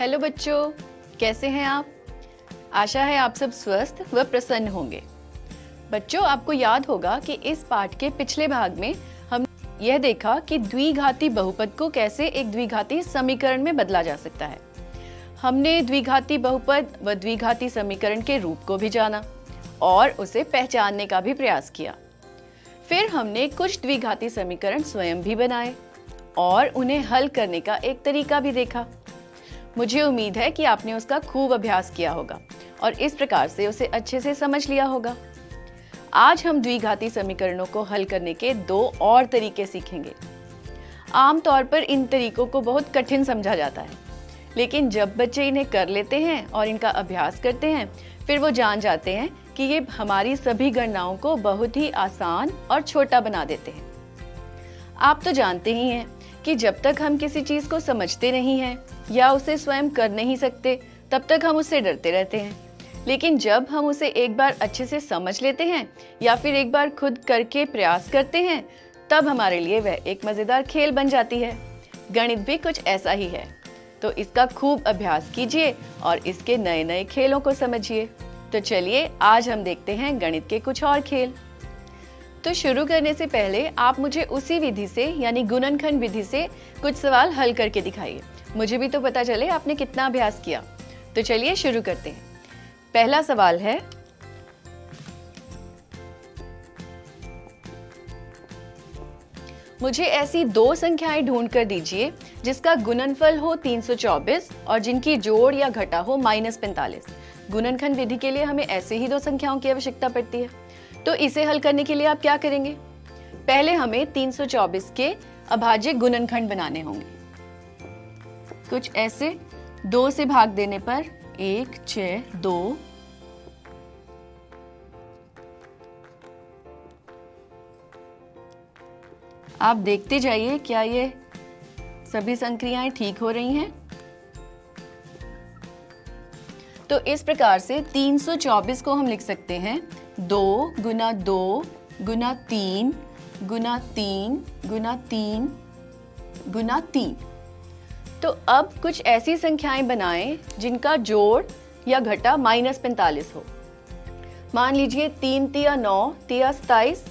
Hello बच्चों, कैसे हैं आप? आशा है आप सब स्वस्थ व प्रसन्न होंगे। बच्चों, आपको याद होगा कि इस पाठ के पिछले भाग में हम यह देखा कि द्विघाती बहुपद को कैसे एक द्विघाती समीकरण में बदला जा सकता है। हमने द्विघाती बहुपद व द्विघाती समीकरण के रूप को भी जाना और उसे पहचानने का भी प्रयास किया। फिर हमने कुछ द्विघाती समीकरण स्वयं भी बनाए और उन्हें हल करने का एक तरीका भी देखा। मुझे उम्मीद है कि आपने उसका खूब अभ्यास किया होगा और इस प्रकार से उसे अच्छे से समझ लिया होगा। आज हम द्विघाती समीकरणों को हल करने के दो और तरीके सीखेंगे। आमतौर पर इन तरीकों को बहुत कठिन समझा जाता है, लेकिन जब बच्चे इन्हें कर लेते हैं और इनका अभ्यास करते हैं, फिर वो जान जाते हैं कि ये हमारी सभी गणनाओं को बहुत ही आसान और छोटा बना देते हैं। आप तो जानते ही हैं कि जब तक हम किसी चीज़ को समझते नहीं हैं या उसे स्वयं कर नहीं सकते, तब तक हम उससे डरते रहते हैं। लेकिन जब हम उसे एक बार अच्छे से समझ लेते हैं या फिर एक बार खुद करके प्रयास करते हैं, तब हमारे लिए वह एक मज़ेदार खेल बन जाती है। गणित भी कुछ ऐसा ही है, तो इसका खूब अभ्यास कीजिए और इसके नए नए खेलों को समझिए। तो चलिए आज हम देखते हैं गणित के कुछ और खेल। तो शुरू करने से पहले आप मुझे उसी विधि से यानी गुणनखंड विधि से कुछ सवाल हल करके दिखाइए। मुझे भी तो पता चले आपने कितना अभ्यास किया। तो चलिए शुरू करते हैं। पहला सवाल है, मुझे ऐसी दो संख्याएं ढूंढ कर दीजिए जिसका गुणनफल हो 324 और जिनकी जोड़ या घटा हो -45। गुणनखंड विधि के लिए हमें ऐसे ही दो संख्याओं की आवश्यकता पड़ती है। तो इसे हल करने के लिए आप क्या करेंगे? पहले हमें 324 के अभाज्य गुणनखंड बनाने होंगे। कुछ ऐसे 2 से भाग देने पर 1, 6, 2। आप देखते जाइए क्या ये सभी संक्रियाएं ठीक हो रही हैं। तो इस प्रकार से 324 को हम लिख सकते हैं 2 गुना 2 गुना 3 गुना 3 गुना 3 गुना 3। तो अब कुछ ऐसी संख्याएं बनाएं जिनका जोड़ या घटा -45 हो। मान लीजिए 3 तिया 9 तिया 27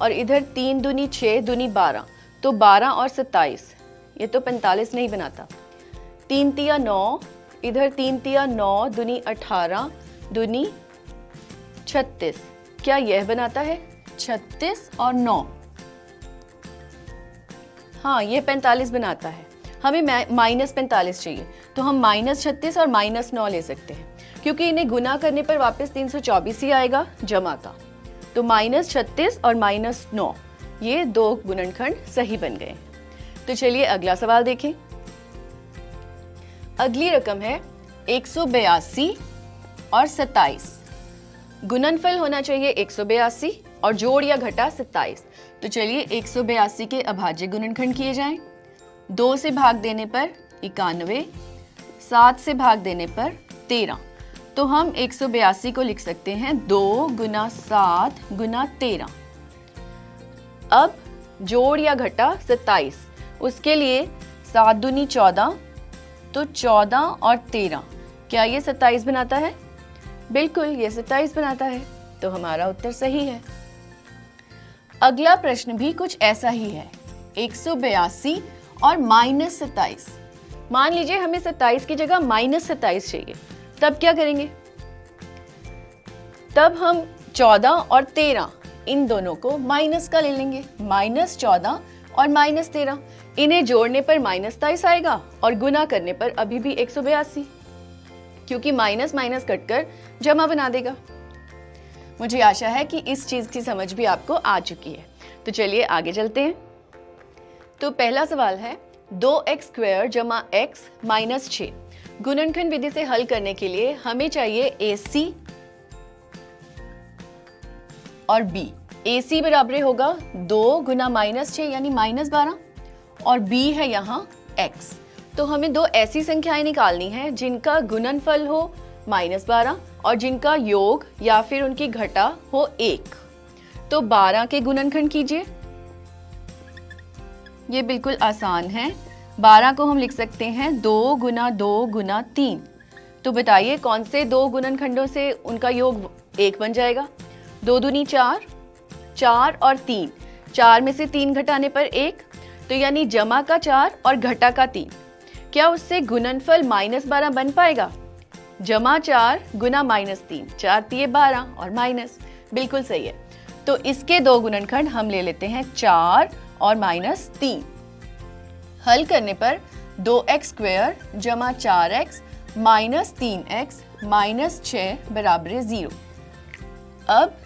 और इधर 3 दूनी 6 दूनी 12, तो 12 और 27, ये तो 45 नहीं बनाता। 3 तिया 9, इधर 3 तिया 9 दूनी 18 दूनी 36, क्या यह बनाता है? 36 और 9, हाँ ये 45 बनाता है। हमें -45 चाहिए, तो हम -36 और -9 ले सकते हैं, क्योंकि इन्हें गुना करने पर वापस 324 ही आएगा जमा का। तो -36 और -9 ये दो गुणनखंड सही बन गए। तो चलिए अगला सवाल देखें। अगली रकम है 182 और 27। गुणनफल होना चाहिए 182 और जोड़ या घटा 27। तो चलिए 182 के अभाज्य गुणनखंड किए जाएं। 2 से भाग देने पर 91, 7 से भाग देने पर 13। तो हम 182 को लिख सकते हैं 2 गुना 7 गुना 13। अब जोड़ या घटा 27, उसके लिए 7 दूनी 14, तो 14 और 13, क्या ये 27 बनाता है? बिल्कुल, ये 27 बनाता है। तो हमारा उत्तर सही है। अगला प्रश्न भी कुछ ऐसा ही है, 182 और -27। मान लीजिए हमें 27 की जगह -27 चाहिए, तब क्या करेंगे? तब हम 14 और 13 इन दोनों को माइनस का ले लेंगे। -14 और -13, इन्हें जोड़ने पर -27 आएगा और गुना करने पर अभी भी 182, क्योंकि माइनस माइनस कटकर जमा बना देगा। मुझे आशा है कि इस चीज की समझ भी आपको आ चुकी है। तो चलिए आगे चलते हैं। तो पहला सवाल है 2x² जमा x माइनस 6। गुणनखंड विधि से हल करने के लिए हमें चाहिए AC और B। AC बराबर होगा 2 गुना -6 यानी -12 और B है यहाँ x। तो हमें दो ऐसी संख्याएं निकालनी है जिनका गुणनफल हो -12 और जिनका योग या फिर उनकी घटा हो 1। तो 12 के गुणनखंड कीजिए। ये बिल्कुल आसान है। 12 को हम लिख सकते हैं 2 गुना 2 गुना 3। तो बताइए कौन से दो गुणनखंडों से उनका योग 1 बन जाएगा? 2 दूनी 4, 4 और 3, 4 में से 3 घटाने पर 1, तो यानी जमा का 4 और घटा का 3। क्या उससे गुणनफल -12 बन पाएगा? जमा 4 गुना -3, 4 तिये 12 और माइनस, बिल्कुल सही है। तो इसके दो गुणनखंड हम ले लेते हैं 4 और -3। हल करने पर 2x² जमा 4x माइनस 3x माइनस 6 बराबर 0। अब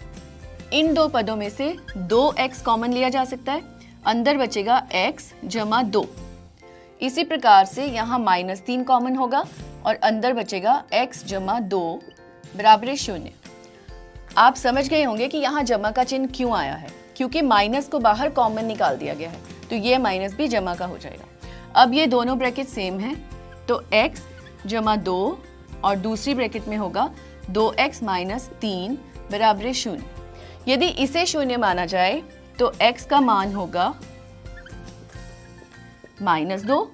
इन दो पदों में से 2x कॉमन लिया जा सकता है, अंदर बचेगा x जमा 2। इसी प्रकार से यहाँ -3 कॉमन होगा और अंदर बचेगा x जमा 2 बराबर 0। आप समझ गए होंगे कि यहाँ जमा का चिन्ह क्यों आया है, क्योंकि माइनस को बाहर कॉमन निकाल दिया गया है, तो ये माइनस भी जमा का हो जाएगा। अब ये दोनों ब्रैकेट सेम है, तो x जमा 2 और दूसरी ब्रैकेट में होगा 2x माइनस 3 बराबर 0। यदि इसे 0 माना जाए तो x का मान होगा -2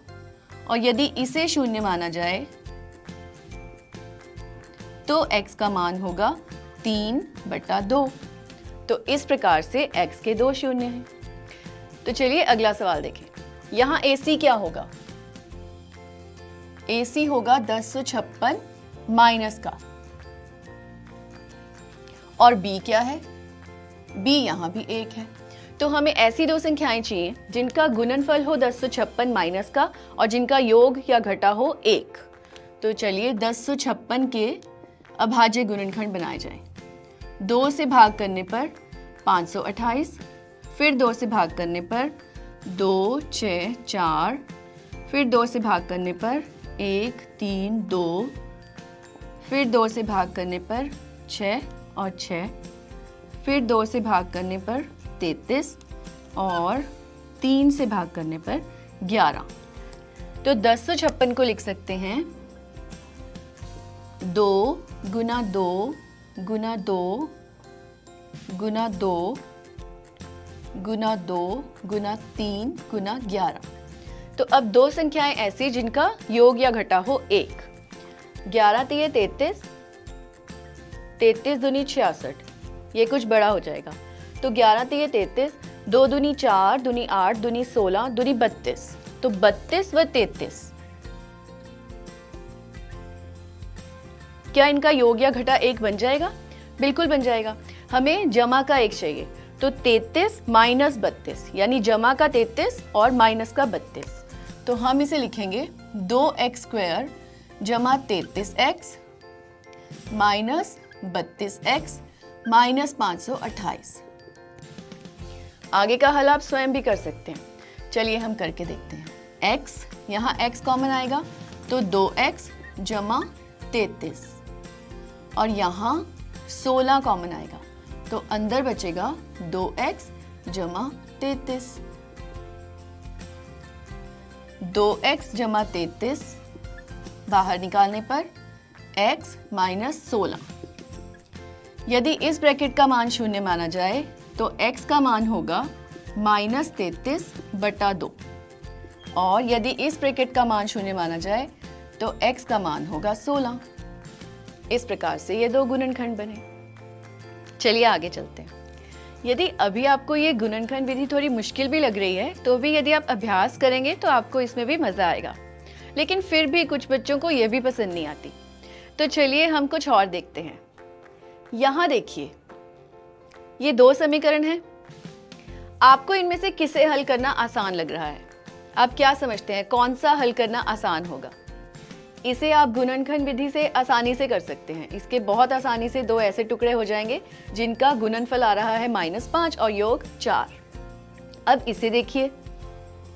और यदि इसे 0 माना जाए तो x का मान होगा 3/2। तो इस प्रकार से x के दो शून्य हैं। तो चलिए अगला सवाल देखें। यहाँ AC क्या होगा? AC होगा 1056 माइनस का। और B क्या है? B यहाँ भी 1 है। तो हमें ऐसी दो संख्याएं चाहिए जिनका गुणनफल हो 1056 माइनस का और जिनका योग या घटा हो 1। तो चलिए 1056 के अभाज्य गुणनखंड बनाए जाएं। 2 से भाग करने पर 528, फिर 2 से भाग करने पर 2, 6, 4, फिर 2 से भाग करने पर 1, 3, 2, फिर 2 से भाग करने पर 6 और 6, फिर 2 से भाग करने पर 33 और 3 से भाग करने पर 11। तो 1056 को लिख सकते हैं 2 गुना 2 गुना 2 गुना 2 गुना 2 गुना 3 गुना 11। तो अब दो संख्याएं ऐसी जिनका योग या घटा हो 1। 11 तिये 33, 33 दूनी 66, ये कुछ बड़ा हो जाएगा। तो 11 तिये 33, 2 दूनी 4, दूनी 8, दूनी 16, दूनी 32। तो 32 व 33, क्या इनका योग या घटा 1 बन जाएगा? बिल्कुल बन जाएगा। हमें जमा का 1 चाहिए, तो 33 माइनस 32, यानी जमा का 33 और माइनस का 32। तो हम इसे लिखेंगे 2x² जमा 33x माइनस 32x माइनस 528। आगे का हल आप स्वयं भी कर सकते हैं। चलिए हम करके देखते हैं। x, यहाँ x कॉमन आएगा तो 2x जमा 33 और यहाँ 16 कॉमन आएगा तो अंदर बचेगा 2x जमा 33। 2x जमा 33 बाहर निकालने पर x माइनस 16। यदि इस ब्रैकेट का मान 0 माना जाए तो x का मान होगा -33/2 और यदि इस ब्रैकेट का मान 0 माना जाए तो x का मान होगा 16। इस प्रकार से ये दो गुणनखंड बने। चलिए आगे चलते हैं। यदि अभी आपको ये गुणनखंड विधि थोड़ी मुश्किल भी लग रही है तो भी यदि आप अभ्यास करेंगे तो आपको इसमें भी मजा आएगा, लेकिन फिर भी कुछ बच्चों को ये भी पसंद नहीं आती। तो चलिए हम कुछ और देखते हैं। यहाँ देखिए, ये दो समीकरण हैं। आपको इनमें से किसे हल करना आसान लग रहा है? आप क्या समझते हैं कौन सा हल करना आसान होगा? इसे आप गुणनखंड विधि से आसानी से कर सकते हैं। इसके बहुत आसानी से दो ऐसे टुकड़े हो जाएंगे जिनका गुणनफल आ रहा है -5 और योग 4। अब इसे देखिए,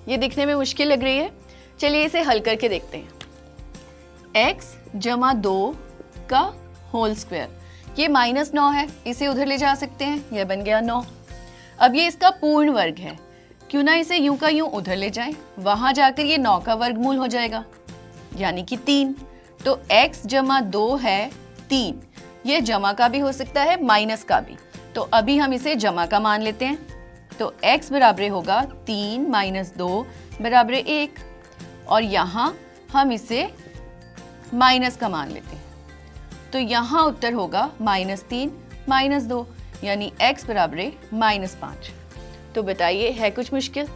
ये दिखने में मुश्किल लग रही है। चलिए इसे हल करके देखते हैं। x जमा 2 का होल स्क्वायर, ये -9 है, इसे उधर ले जा सकते हैं, यह बन गया 9। अब ये इसका पूर्ण वर्ग है, क्यों ना इसे यूं का यूं उधर ले जाएं, वहां जाकर ये 9 का वर्गमूल हो जाएगा यानी कि 3। तो x जमा 2 है 3, ये जमा का भी हो सकता है माइनस का भी, तो अभी हम इसे जमा का मान लेते हैं। तो x बराबर होगा 3 - 2 बराबर 1 और यहाँ हम इसे माइनस का मान लेते हैं। तो यहाँ उत्तर होगा -3 -2, यानी x बराबर है -5। तो बताइए, है कुछ मुश्किल?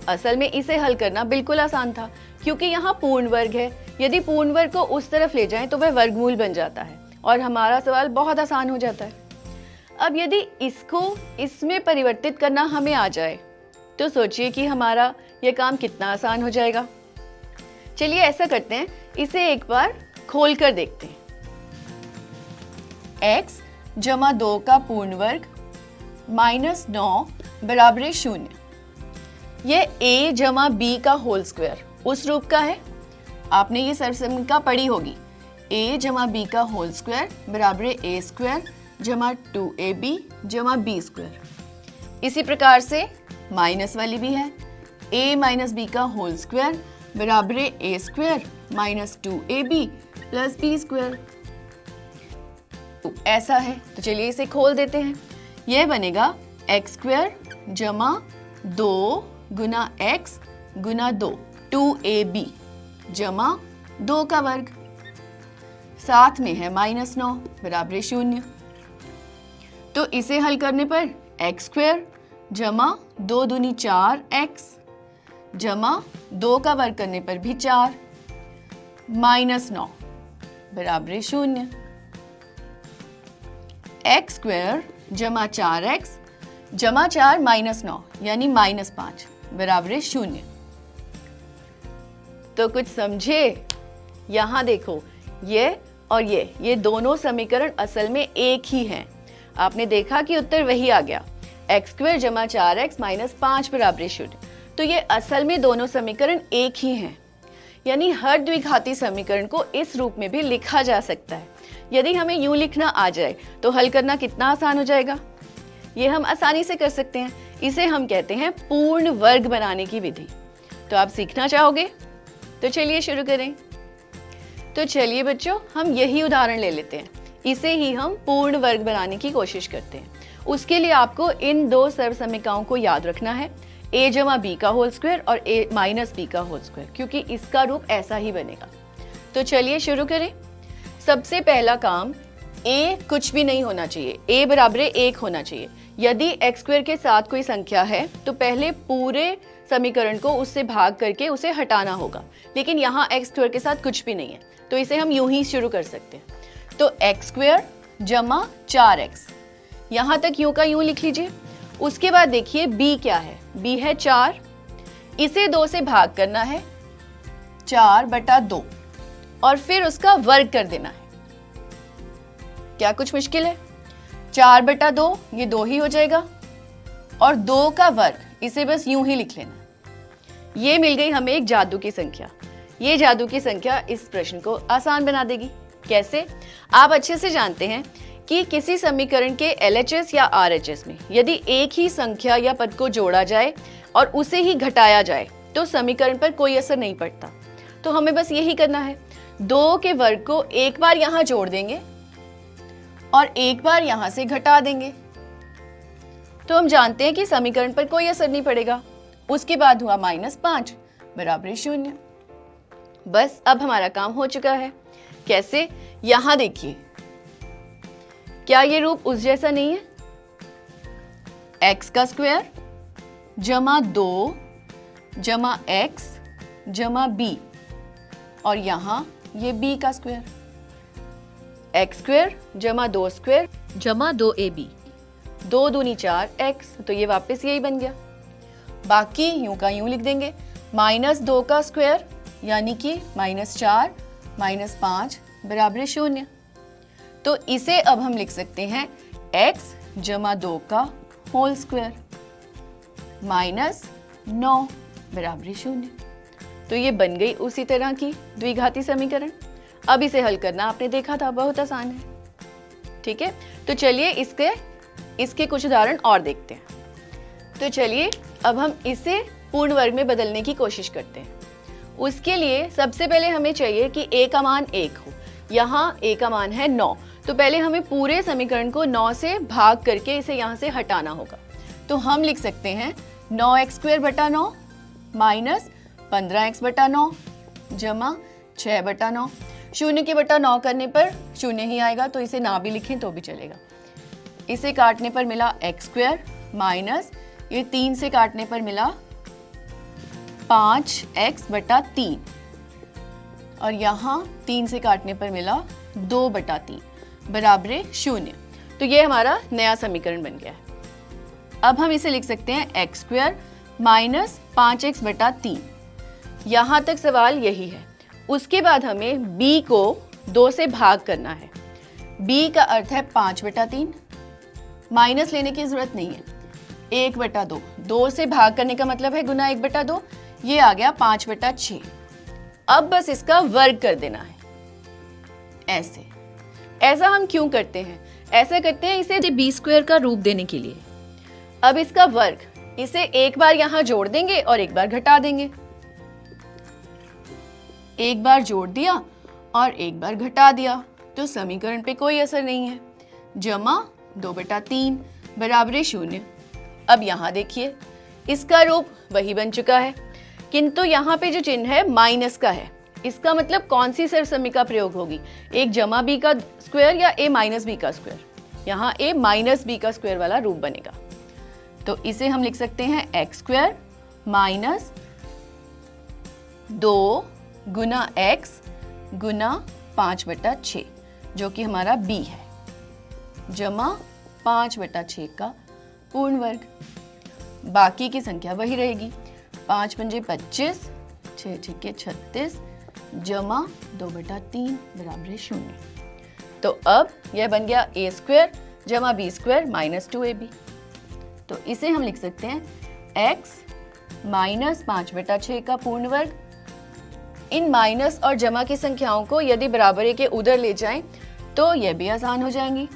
असल में इसे हल करना बिल्कुल आसान था, क्योंकि यहाँ पूर्ण वर्ग है। यदि पूर्ण वर्ग को उस तरफ ले जाएं तो वह वर्गमूल बन जाता है और हमारा सवाल बहुत आसान हो जाता है। अब यदि इसको इसमें परिवर्तित करना हमें आ जाए तो सोचिए कि हमारा यह काम कितना आसान हो जाएगा। चलिए ऐसा करते हैं, इसे एक बार खोल कर देखते हैं। x जमा 2 का पूर्ण वर्ग -9 बराबर 0। यह a जमा b का होल स्क्वायर उस रूप का है। आपने ये सरसमीका पढ़ी होगी। a जमा b का होल स्क्वायर बराबर a स्क्वायर जमा 2ab जमा b स्क्वायर। इसी प्रकार से माइनस वाली भी है। a माइनस b का होल स्क्वायर बराबर a square minus 2ab plus b square. ऐसा है, तो चलिए इसे खोल देते हैं। यह बनेगा x स्क्वायर जमा 2 गुना x गुना 2 2ab जमा 2 का वर्ग, साथ में है -9 बराबर 0। तो इसे हल करने पर x स्क्वायर जमा 2 दूनी 4x जमा 2 का वर्ग करने पर भी 4 -9 बराबर 0। x स्क्वायर जमा 4x जमा 4 -9 यानी -5 बराबर 0। तो कुछ समझे? यहाँ देखो, ये और ये दोनों समीकरण असल में एक ही हैं। आपने देखा कि उत्तर वही आ गया, x स्क्वायर जमा 4x -5 बराबर 0। तो ये असल में दोनों समीकरण एक ही हैं, यानी हर द्विघाती समीकरण को इस रूप में भी लिखा जा सकता है। यदि हमें यूं लिखना आ जाए तो हल करना कितना आसान हो जाएगा। ये हम आसानी से कर सकते हैं। इसे हम कहते हैं पूर्ण वर्ग बनाने की विधि। तो आप सीखना चाहोगे? तो चलिए शुरू करें। तो चलिए बच्चों, हम यही उदाहरण ले लेते हैं। इसे ही हम पूर्ण वर्ग बनाने की कोशिश करते हैं। उसके लिए आपको इन दो सर्वसमीकाओं को याद रखना है, a जमा b का होल स्क्वायर और a माइनस b का होल स्क्वायर, क्योंकि इसका रूप ऐसा ही बनेगा। तो चलिए शुरू करें। सबसे पहला काम, a कुछ भी नहीं होना चाहिए, a बराबर 1 होना चाहिए। यदि x स्क्वायर के साथ कोई संख्या है तो पहले पूरे समीकरण को उससे भाग करके उसे हटाना होगा, लेकिन यहाँ x स्क्वायर के साथ कुछ भी नहीं है, तो इसे हम यूं ही शुरू कर सकते हैं। तो x स्क्वायर जमा 4x, यहाँ तक यूं का यूं लिख लीजिए। उसके बाद देखिए b क्या है, b है 4, इसे 2 से भाग करना है 4/2 और फिर उसका वर्ग कर देना है। क्या कुछ मुश्किल है? 4/2 ये 2 ही हो जाएगा और 2 का वर्ग इसे बस यूं ही लिख लेना। ये मिल गई हमें एक जादू की संख्या। ये जादू की संख्या इस प्रश्न को आसान बना देगी। कैसे? आप अच्छे से जानते हैं कि किसी समीकरण के LHS या RHS में यदि एक ही संख्या या पद को जोड़ा जाए और उसे ही घटाया जाए तो समीकरण पर कोई असर नहीं पड़ता। तो हमें बस यही करना है, 2 के वर्ग को एक बार यहाँ जोड़ देंगे और एक बार यहाँ से घटा देंगे, तो हम जानते हैं कि समीकरण पर कोई असर नहीं पड़ेगा। उसके बाद हुआ -5 बराबर 0। बस अब हमारा काम हो चुका है। कैसे? यहाँ देखिए, क्या ये रूप उस जैसा नहीं है? x का स्क्वायर जमा 2 जमा x जमा b और यहाँ ये b का स्क्वायर, x स्क्वायर जमा 2 स्क्वायर जमा 2ab, 2 दूनी 4x, तो ये वापस यही बन गया। बाकी यूं का यूं लिख देंगे, -2 का स्क्वायर यानी कि -4 -5 बराबर 0। तो इसे अब हम लिख सकते हैं x जमा 2 का होल स्क्वायर -9 बराबर 0। तो ये बन गई उसी तरह की द्विघाती समीकरण। अब इसे हल करना आपने देखा था, बहुत आसान है। ठीक है, तो चलिए इसके कुछ उदाहरण और देखते हैं। तो चलिए अब हम इसे पूर्ण वर्ग में बदलने की कोशिश करते हैं। उसके लिए सबसे पहले हमें चाहिए कि a का मान 1 हो। यहाँ a का मान है 9, तो पहले हमें पूरे समीकरण को 9 से भाग करके इसे यहाँ से हटाना होगा। तो हम लिख सकते हैं 9x² बटा 9 माइनस 15x बटा 9 जमा 6 बटा 9। शून्य के बटा 9 करने पर शून्य ही आएगा, तो इसे ना भी लिखें तो भी चलेगा। इसे काटने पर मिला x स्क्वायर माइनस ये 3 से काटने पर मिला 5x बटा 3 और यहाँ 3 से काटने पर मिला 2 बटा 3 बराबर 0। तो ये हमारा नया समीकरण बन गया है। अब हम इसे लिख सकते हैं x स्क्वायर माइनस 5x बटा 3। यहाँ तक सवाल यही है। उसके बाद हमें b को 2 से भाग करना है। b का अर्थ है 5 बटा 3, माइनस लेने की जरूरत नहीं है, 1 बटा 2। 2 से भाग करने का मतलब है गुना 1 बटा 2, ये आ गया 5 बटा 6। अब बस इसका वर्ग कर देना है ऐसे। ऐसा हम क्यों करते हैं? ऐसा करते हैं इसे b स्क्वायर का रूप देने के लिए। अब इसका वर्ग, इसे एक बार यहाँ जोड़ देंगे और एक बार घटा देंगे। एक बार जोड़ दिया और एक बार घटा दिया तो समीकरण पे कोई असर नहीं है। जमा 2 बटा 3 बराबर 0। अब यहाँ देखिए इसका रूप वही बन चुका है, किंतु यहाँ पे जो चिन्ह है माइनस का है। इसका मतलब कौन सी सर्वसमीका प्रयोग होगी? एक जमा b का स्क्वायर या a माइनस b का स्क्वायर? यहाँ a माइनस b का स्क्वायर वाला रूप बनेगा। तो इसे हम लिख सकते हैं x स्क्वायर माइनस 2 गुना x गुना 5 बटा 6 जो कि हमारा b है, जमा 5 बटा 6 का पूर्ण वर्ग। बाकी की संख्या वही रहेगी, 5 पंजे 25, 6 छिक्के 36 जमा 2 बटा 3 बराबर 0। तो अब यह बन गया a स्क्वायर जमा b स्क्वायर माइनस 2ab। तो इसे हम लिख सकते हैं x माइनस 5 बटा 6 का पूर्ण वर्ग। इन माइनस और जमा की संख्याओं को यदि बराबरी के उधर ले जाएं तो यह भी आसान हो जाएंगी।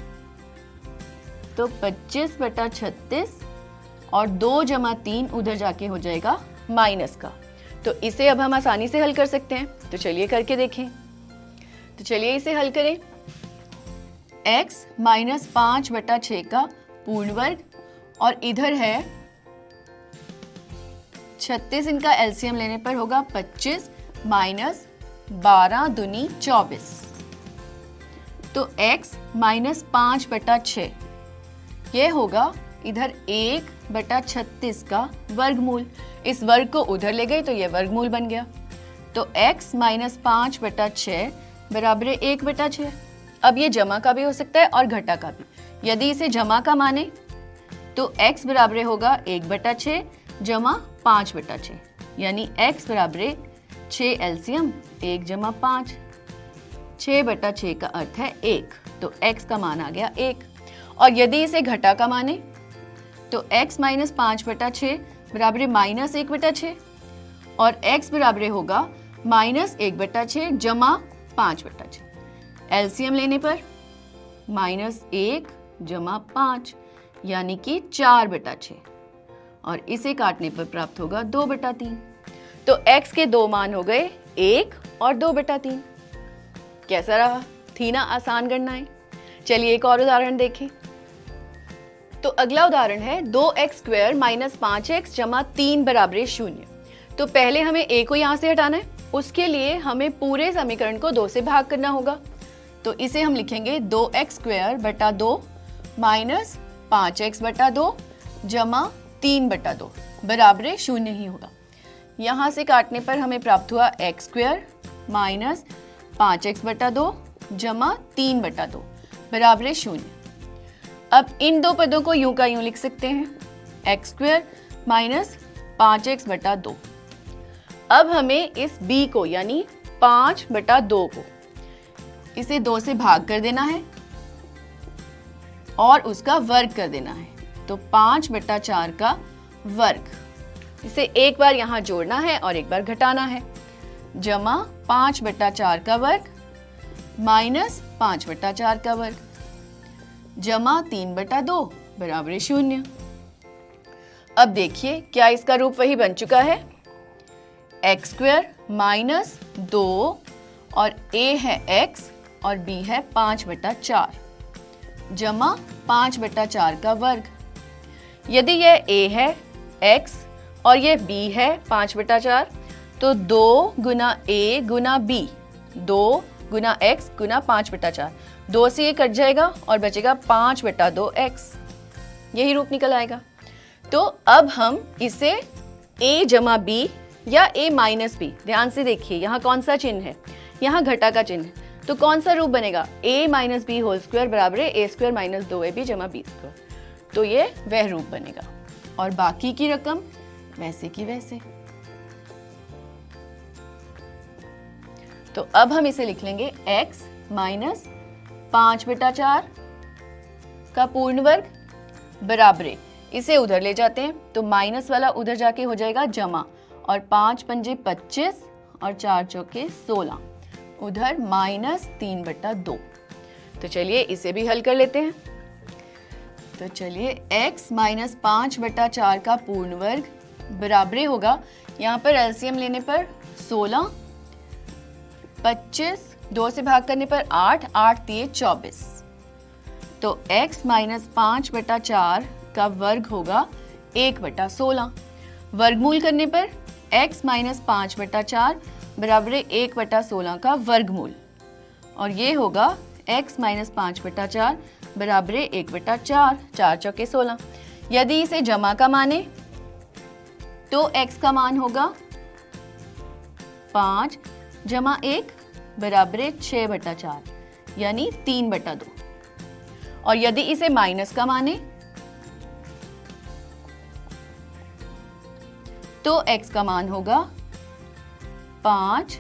तो 25 बटा 36 और 2 जमा 3 उधर जाके हो जाएगा माइनस का। तो इसे अब हम आसानी से हल कर सकते हैं। तो चलिए करके देखें। तो चलिए इसे हल करें। x माइनस 5 बटा 6 का पूर्ण वर्ग और इधर है 36, इनका एलसीएम लेने पर होगा 25 माइनस 12 दूनी 24। तो x माइनस 5 बटा 6 यह होगा इधर 1 बटा 36 का वर्गमूल। इस वर्ग को उधर ले गए तो यह वर्गमूल बन गया। तो x माइनस 5 बटा 6 बराबर 1 बटा 6। अब ये जमा का भी हो सकता है और घटा का भी। यदि इसे जमा का माने तो x बराबर होगा 1 बटा 6 जमा 5 बटा 6, यानी x बराबर 6 एलसीएम 1 जमा 5। 6 बटा 6 का अर्थ है 1, तो x का मान आ गया 1। और यदि इसे घटा का माने तो x माइनस 5 बटा 6 बराबर माइनस 1 बटा 6 और x बराबर होगा माइनस 1 बटा 6 जमा 5 बटा 6। एलसीएम लेने पर माइनस 1 जमा 5 यानी कि 4 बटा 6 और इसे काटने पर प्राप्त होगा 2 बटा 3। तो x के दो मान हो गए 1 और 2 बटा 3। कैसा रहा? थी ना आसान गणनाएं? चलिए एक और उदाहरण देखें। तो अगला उदाहरण है 2x स्क्वायर माइनस 5x जमा 3 बराबर 0। तो पहले हमें a को यहाँ से हटाना है, उसके लिए हमें पूरे समीकरण को 2 से भाग करना होगा। तो इसे हम लिखेंगे 2x स्क्वायर बटा 2 माइनस 5x बटा 2 जमा 3 बटा 2 बराबर 0 ही होगा। यहाँ से काटने पर हमें प्राप्त हुआ x स्क्वायर माइनस 5x बटा 2 जमा 3 बटा 2 बराबर 0। अब इन दो पदों को यूं का यूं लिख सकते हैं x स्क्वायर माइनस 5x बटा 2। अब हमें इस b को यानी 5 बटा 2 को इसे 2 से भाग कर देना है और उसका वर्ग कर देना है। तो 5 बटा 4 का वर्ग, इसे एक बार यहाँ जोड़ना है और एक बार घटाना है। जमा 5 बटा 4 का वर्ग माइनस 5 बटा 4 का वर्ग जमा 3 बटा 2 बराबर 0। अब देखिए क्या इसका रूप वही बन चुका है। x स्क्वायर माइनस 2 और a है x और b है 5 बटा 4 जमा 5 बटा 4 का वर्ग। यदि यह a है x और यह b है 5 बटा 4 तो 2 गुना a Guna b, 2 Guna x गुना 5/4, 2 से ये कट जाएगा और बचेगा 5/2x, यही रूप निकल आएगा। तो अब हम इसे a जमा b या a माइनस b, ध्यान से देखिए यहाँ कौन सा चिन्ह है, यहाँ घटा का चिन्ह है, तो कौन सा रूप बनेगा, a minus B whole square बराबर है a स्क्वायर माइनस 2ab जमा b स्क्वायर, तो ये वह रूप बनेगा। और बाकी की रकम वैसे की वैसे। तो अब हम इसे लिख लेंगे x माइनस 5/4 का पूर्ण वर्ग बराबर, इसे उधर ले जाते हैं तो माइनस वाला उधर जाके हो जाएगा जमा, और 5 पंजे 25 और 4 चौके 16, उधर माइनस 3/2। तो चलिए इसे भी हल कर लेते हैं। तो चलिए x माइनस 5/4 का पूर्ण वर्ग बराबर होगा, यहाँ पर एलसीएम लेने पर 16, 25, 2 से भाग करने पर 8, 8 3 24। तो x माइनस 5/4 का वर्ग होगा 1/16, वर्गमूल करने पर x माइनस 5/4 बराबर 1/16 का वर्गमूल, और ये होगा x माइनस 5/4 बराबर 1/4, 4 चौके 16। यदि इसे जमा का माने तो x का मान होगा 5 जमा 1 बराबर 6/4, यानी 3/2। और यदि इसे माइनस का माने तो x का मान होगा 5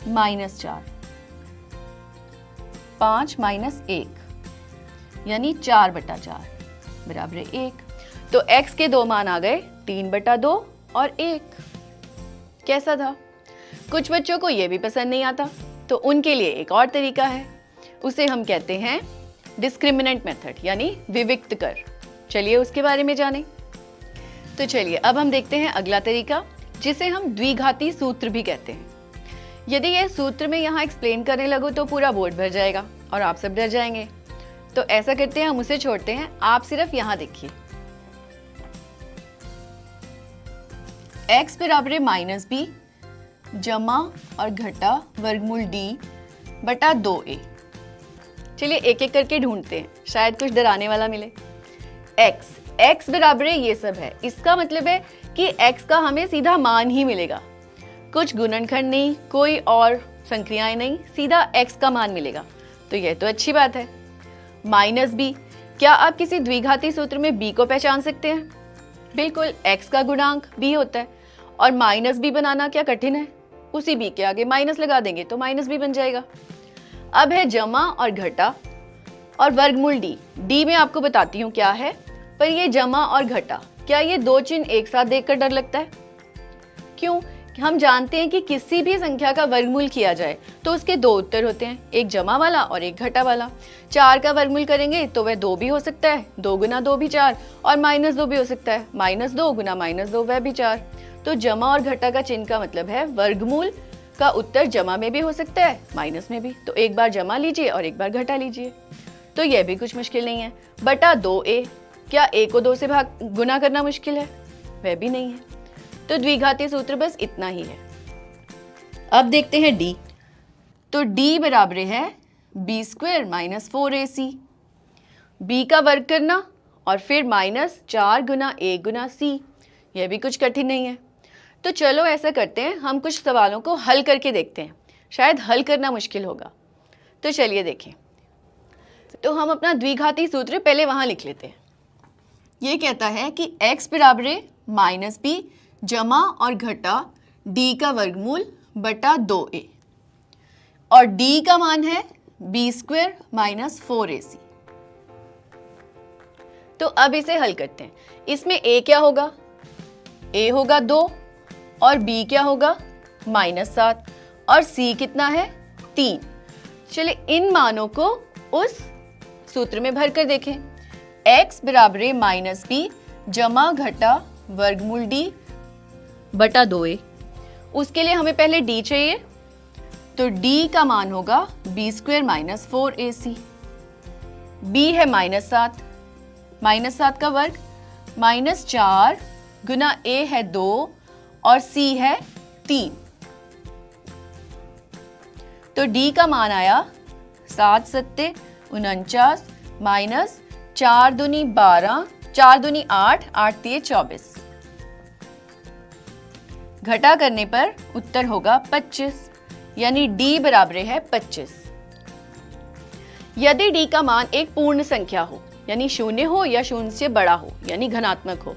माइनस 4, 5 माइनस 1 यानी 4/4 बराबर 1। तो x के दो मान आ गए 3/2 और 1। कैसा था? कुछ बच्चों को यह भी पसंद नहीं आता, तो उनके लिए एक और तरीका है, उसे हम कहते हैं डिस्क्रिमिनेंट मेथड यानी विविक्त कर। चलिए उसके बारे में जानें। तो चलिए अब हम देखते हैं अगला तरीका, जिसे हम द्विघाती सूत्र भी कहते हैं। यदि यह सूत्र में यहाँ एक्सप्लेन करने लगो तो पूरा बोर्ड भर जाएगा और आप सब डर जाएंगे, तो ऐसा करते हैं हम उसे छोड़ते हैं, आप सिर्फ यहाँ देखिए। x बराबर माइनस बी जमा और घटा वर्गमूल d बटा 2a। चलिए एक एक करके ढूंढते हैं, शायद कुछ डराने वाला मिले। x बराबर ये सब है, इसका मतलब है कि x का हमें सीधा मान ही मिलेगा, कुछ गुणनखंड नहीं, कोई और संक्रियाएं नहीं, सीधा x का मान मिलेगा, तो यह तो अच्छी बात है। माइनस b, क्या आप किसी द्विघाती सूत्र में b को पहचान सकते हैं? बिल्कुल, x का गुणांक b होता है, और माइनस b बनाना क्या कठिन है, उसी b के आगे माइनस लगा देंगे तो माइनस b बन जाएगा। अब है जमा और घटा और वर्गमूल d में आपको बताती हूँ क्या है, पर ये जमा और घटा, क्या ये दो चिन्ह एक साथ देखकर डर लगता है? क्यों? हम जानते हैं कि किसी भी संख्या का वर्गमूल किया जाए तो उसके दो उत्तर होते हैं, एक जमा वाला और एक घटा वाला। 4 का वर्गमूल करेंगे तो वह 2 भी हो सकता है, 2 गुना 2 भी 4, और -2 भी हो सकता है, -2 गुना -2 वह भी 4। तो जमा और घटा का चिन्ह का मतलब है वर्गमूल का उत्तर जमा में भी हो सकता है, माइनस में भी, तो एक बार जमा लीजिए और एक बार घटा लीजिए। तो यह भी कुछ मुश्किल नहीं है। बटा 2a, क्या a को 2 से भाग गुना करना मुश्किल है? वह भी नहीं है। तो द्विघाती सूत्र बस इतना ही है। अब देखते हैं d। तो d बराबर है b square minus 4ac, b का वर्ग करना और फिर -4 गुना a गुना c, यह भी कुछ कठिन नहीं है। तो चलो ऐसा करते हैं, हम कुछ सवालों को हल करके देखते हैं, शायद हल करना मुश्किल होगा। तो चलिए देखें। तो हम अपना द्विघाती सूत्र पहले वहां लिख लेते हैं। ये कहता है कि x बराबर माइनस b जमा और घटा d का वर्गमूल बटा 2a, और d का मान है b स्क्वायर माइनस 4ac। तो अब इसे हल करते हैं। इसमें a क्या होगा? a होगा 2, और b क्या होगा? -7, और c कितना है? 3। चलिए इन मानों को उस सूत्र में भर कर देखें। x बराबर माइनस b जमा घटा वर्गमूल d बटा 2a। उसके लिए हमें पहले d चाहिए, तो d का मान होगा b square minus 4ac। b है -7, -7 का वर्ग, -4 गुना a है 2 और c है 3। तो D का मान आया 7 सत्ते 49 माइनस 4 दूनी 12, 4 दूनी 8, 8 तिये 24। घटा करने पर उत्तर होगा 25, यानी D बराबर है 25। यदि D का मान एक पूर्ण संख्या हो, यानी शून्य हो या शून्य से बड़ा हो, यानी धनात्मक हो,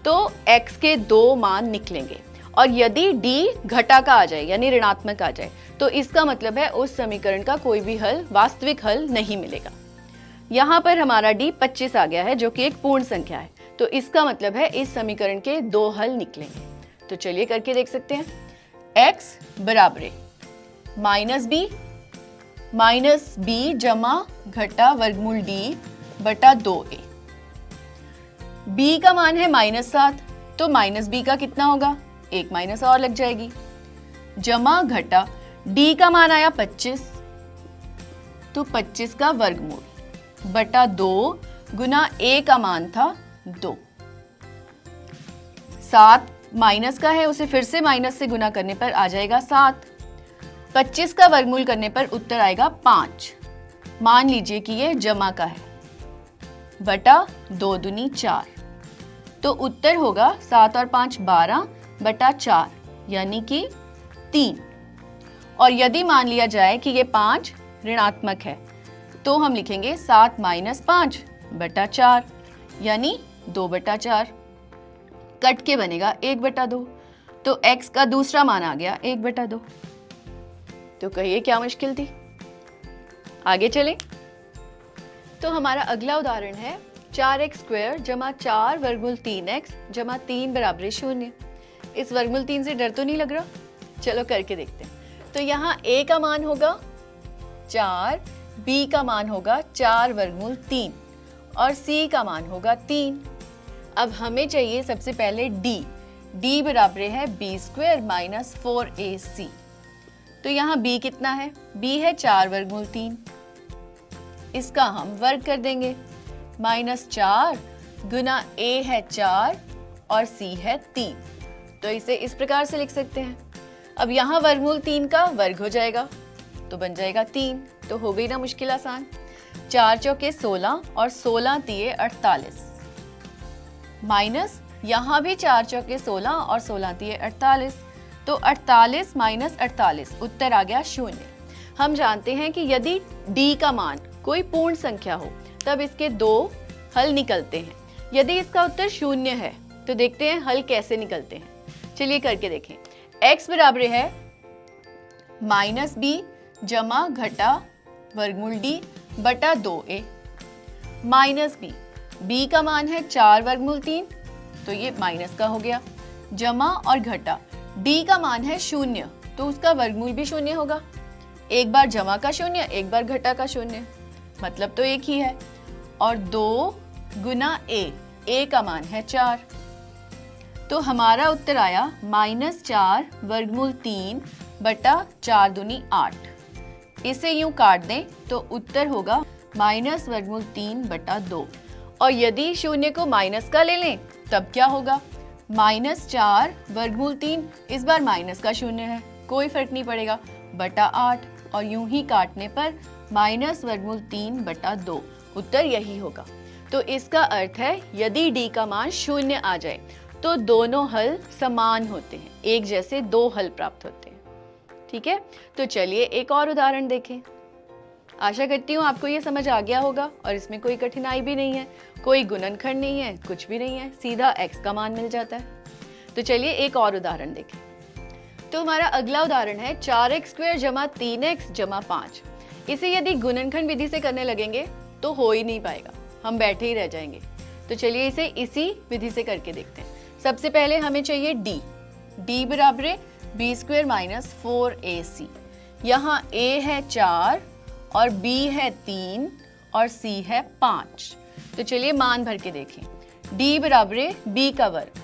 तो x के 2 मान निकलेंगे। और यदि D घटा का आ जाए, यानी ऋणात्मक आ जाए, तो इसका मतलब है उस समीकरण का कोई भी हल, वास्तविक हल नहीं मिलेगा। यहाँ पर हमारा D 25 आ गया है, जो कि एक पूर्ण संख्या है, तो इसका मतलब है इस समीकरण के 2 हल निकलेंगे। तो चलिए करके देख सकते हैं। x बराबर माइनस बी जमा घटा वर्गमूल D बटा 2a। b का मान है -7, तो माइनस बी का कितना होगा, एक माइनस और लग जाएगी, जमा घटा D का मान आया 25, तो 25 का वर्गमूल बटा 2 गुना a का मान था 2। 7 माइनस का है, उसे फिर से माइनस से गुना करने पर आ जाएगा 7। 25 का वर्गमूल करने पर उत्तर आएगा 5। मान लीजिए कि ये जमा का है, बटा 2 दूनी 4, तो उत्तर होगा 7 और 5 12 बटा 4, यानी कि 3। और यदि मान लिया जाए कि ये 5 ऋणात्मक है, तो हम लिखेंगे 7 माइनस 5 बटा 4, यानी 2 बटा 4। कट के बनेगा 1 बटा 2, तो x का दूसरा मान आ गया 1 बटा 2। तो कहिए क्या मुश्किल थी। आगे चलें। तो हमारा अगला उदाहरण है 4x स्क्वायर जमा 4 वर्गमूल 3x जमा 3 बराबर 0। इस वर्गमूल 3 से डर तो नहीं लग रहा? चलो करके देखते हैं। तो यहाँ a का मान होगा 4, b का मान होगा 4 वर्गमूल 3 और c का मान होगा 3। अब हमें चाहिए सबसे पहले d बराबर है b स्क्वायर माइनस 4ac। तो यहाँ b कितना है, b है 4 वर्गमूल 3, इसका हम वर्ग कर देंगे, -4 गुना a है 4 और c है 3। तो इसे इस प्रकार से लिख सकते हैं। अब यहाँ वर्गमूल 3 का वर्ग हो जाएगा, तो बन जाएगा 3। तो हो गई ना मुश्किल आसान। 4 चौके 16 और 16 तिये 48, माइनस यहाँ भी 4 चौके 16 और 16 तिये 48, तो 48 माइनस 48 उत्तर आ गया 0। हम जानते हैं कि यदि d का मान कोई पूर्ण संख्या हो तब इसके 2 हल निकलते हैं। यदि इसका उत्तर 0 है तो देखते हैं हल कैसे निकलते हैं। चलिए करके देखें। x बराबर है -b जमा घटा वर्गमूल d बटा 2a माइनस b का मान है 4 वर्गमूल 3, तो ये माइनस का हो गया, जमा और घटा d का मान है 0, तो उसका वर्गमूल भी 0 होगा। एक बार जमा का 0, एक बार घटा का 0, मतलब तो एक ही है। और 2 गुना a का मान है 4, तो हमारा उत्तर आया -4 वर्गमूल 3 बटा 4 दूनी 8। इसे यूं काट दें तो उत्तर होगा माइनस वर्गमूल 3 बटा 2। और यदि 0 को माइनस का ले लें तब क्या होगा, -4 वर्गमूल 3, इस बार माइनस का 0 है, कोई फर्क नहीं पड़ेगा, बटा 8, और यूं ही काटने पर माइनस वर्गमूल 3 बटा 2। उत्तर यही होगा। तो इसका अर्थ है यदि d का मान 0 आ जाए तो दोनों हल समान होते हैं, एक जैसे 2 हल प्राप्त होते हैं। ठीक है, तो चलिए एक और उदाहरण देखें। आशा करती हूँ आपको ये समझ आ गया होगा और इसमें कोई कठिनाई भी नहीं है, कोई गुणनखंड नहीं है, कुछ भी नहीं है, सीधा x का मान मिल जाता है। तो चलिए एक और उदाहरण देखें। तो हमारा अगला उदाहरण है 4x स्क्वायर जमा 3x जमा 5। इसे यदि गुणनखंड विधि से करने लगेंगे तो हो ही नहीं पाएगा, हम बैठे ही रह जाएंगे। तो चलिए इसे इसी विधि से करके देखते हैं। सबसे पहले हमें चाहिए d बराबर है b स्क्वायर माइनस 4ac। यहाँ a है 4 और b है 3 और c है 5। तो चलिए मान भर के देखें। d बराबर है b का वर्ग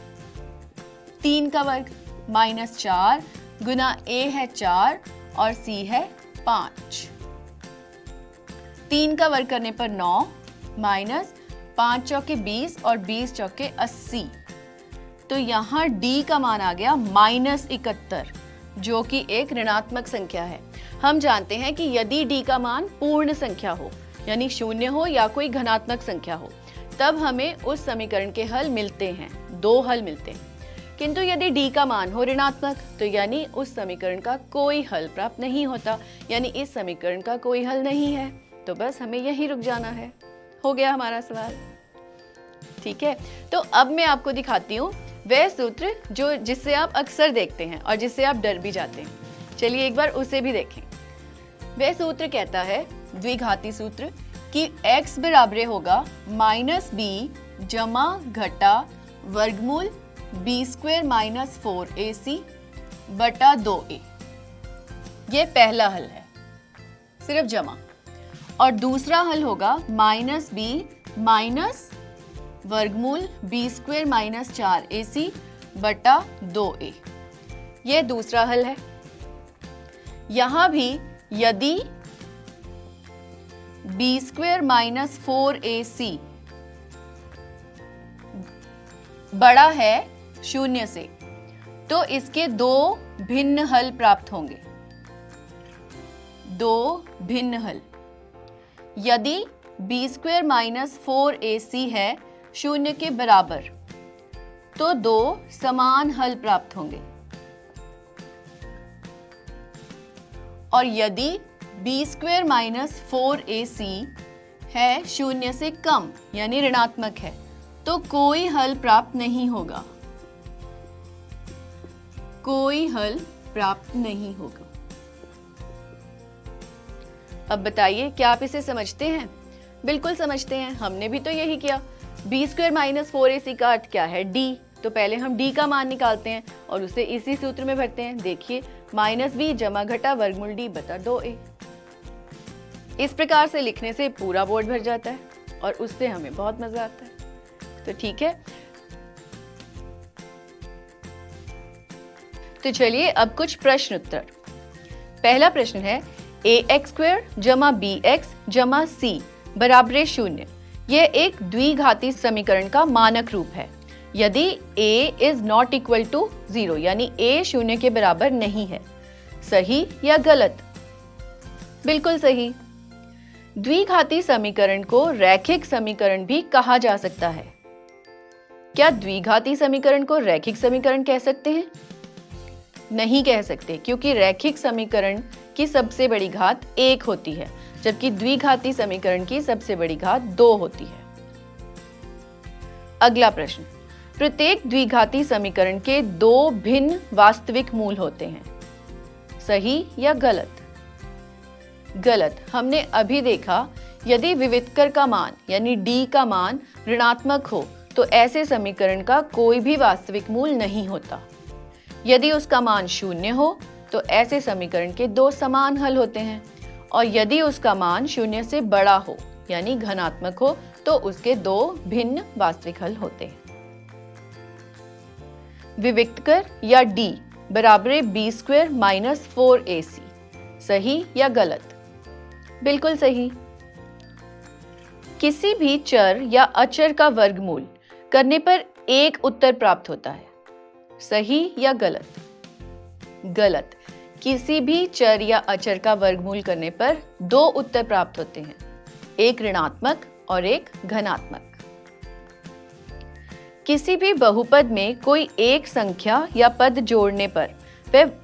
3 का वर्ग माइनस 4 गुना a है 4 और c है 5। 3 का वर्ग करने पर 9 माइनस 5 चौके 20 और 20 चौके 80। तो यहाँ d का मान आ गया -71। जो कि एक ऋणात्मक संख्या है। हम जानते हैं कि यदि d का मान पूर्ण संख्या हो, यानी शून्य हो या कोई धनात्मक संख्या हो, तब हमें उस समीकरण के हल मिलते हैं, 2 हल मिलते हैं। किंतु यदि d का मान हो ऋणात्मक, तो यानी उस समीकरण का कोई हल प्राप्त नहीं होता, यानी इस समीकरण का कोई हल नहीं है। तो बस हमें यही रुक जाना है। हो गया हमारा सवाल। ठीक है, तो अब मैं आपको दिखाती हूँ वह सूत्र जिससे आप अक्सर देखते हैं और जिससे आप डर भी जाते हैं। चलिए एक बार उसे भी देखें। वह सूत्र कहता है, द्विघाती सूत्र, कि x बराबर होगा -b जमा घटा वर्गमूल b² - 4ac बटा 2a। ये पहला हल है, सिर्फ जमा। और दूसरा हल होगा -b माइनस वर्गमूल b² - 4ac बटा 2a। ये दूसरा हल है। यहां भी यदि b² - 4ac बड़ा है 0 से, तो इसके 2 भिन्न हल प्राप्त होंगे। 2 भिन्न हल। यदि b² - 4ac है 0 के बराबर, तो 2 समान हल प्राप्त होंगे। और यदि b² - 4ac है 0 से कम, यानी ऋणात्मक है, तो कोई हल प्राप्त नहीं होगा। कोई हल प्राप्त नहीं होगा। अब बताइए, क्या आप इसे समझते हैं? बिल्कुल समझते हैं, हमने भी तो यही किया। b² - 4ac का अर्थ क्या है? d। तो पहले हम d का मान निकालते हैं और उसे इसी सूत्र में भरते हैं। देखिए, -b जमा घटा वर्गमूल d बटा 2a। इस प्रकार से लिखने से पूरा बोर्ड भर जाता है और उससे हमें बहुत मजा आता है। तो ठीक है, तो चलिए अब कुछ प्रश्न उत्तर। पहला प्रश्न है, ax² जमा bx जमा c बराबर 0। यह एक द्विघाती समीकरण का मानक रूप है यदि a is not equal to 0, यानी a 0 के बराबर नहीं है। सही या गलत? बिल्कुल सही। द्विघाती समीकरण को रैखिक समीकरण भी कहा जा सकता है। क्या द्विघाती समीकरण को रैखिक समीकरण कह सकते हैं? नहीं कह सकते, क्योंकि रैखिक समीकरण की सबसे बड़ी घात 1 होती है, जबकि द्विघाती समीकरण की सबसे बड़ी घात 2 होती है। अगला प्रश्न, प्रत्येक द्विघाती समीकरण के 2 भिन्न वास्तविक मूल होते हैं। सही या गलत? गलत। हमने अभी देखा, यदि विवितकर का मान यानी d का मान ऋणात्मक हो, तो ऐसे समीकरण का कोई भी वास्तविक मूल नहीं होता। यदि उसका मान 0 हो, तो ऐसे समीकरण के 2 समान हल होते हैं। और यदि उसका मान 0 से बड़ा हो, यानी धनात्मक हो, तो उसके 2 भिन्न वास्तविक हल होते हैं। विविक्तकर या d बराबर b² - 4ac। सही या गलत? बिल्कुल सही। किसी भी चर या अचर का वर्गमूल करने पर एक उत्तर प्राप्त होता है। सही या गलत? गलत। किसी भी चर या अचर का वर्गमूल करने पर 2 उत्तर प्राप्त होते हैं, एक ऋणात्मक और एक धनात्मक। किसी भी बहुपद में कोई एक संख्या या पद जोड़ने पर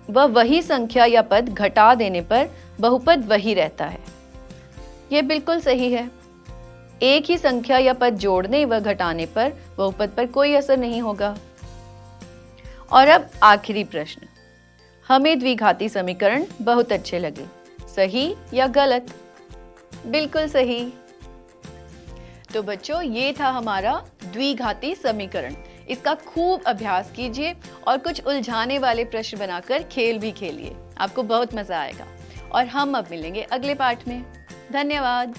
वही संख्या या पद घटा देने पर बहुपद वही रहता है। यह बिल्कुल सही है। एक ही संख्या या पद जोड़ने व घटाने पर बहुपद पर कोई असर नहीं होगा। और अब आखिरी प्रश्न, हमें द्विघाती समीकरण बहुत अच्छे लगे। सही या गलत? बिल्कुल सही। तो बच्चों, ये था हमारा द्विघाती समीकरण। इसका खूब अभ्यास कीजिए और कुछ उलझाने वाले प्रश्न बनाकर खेल भी खेलिए। आपको बहुत मजा आएगा। और हम अब मिलेंगे अगले पाठ में। धन्यवाद।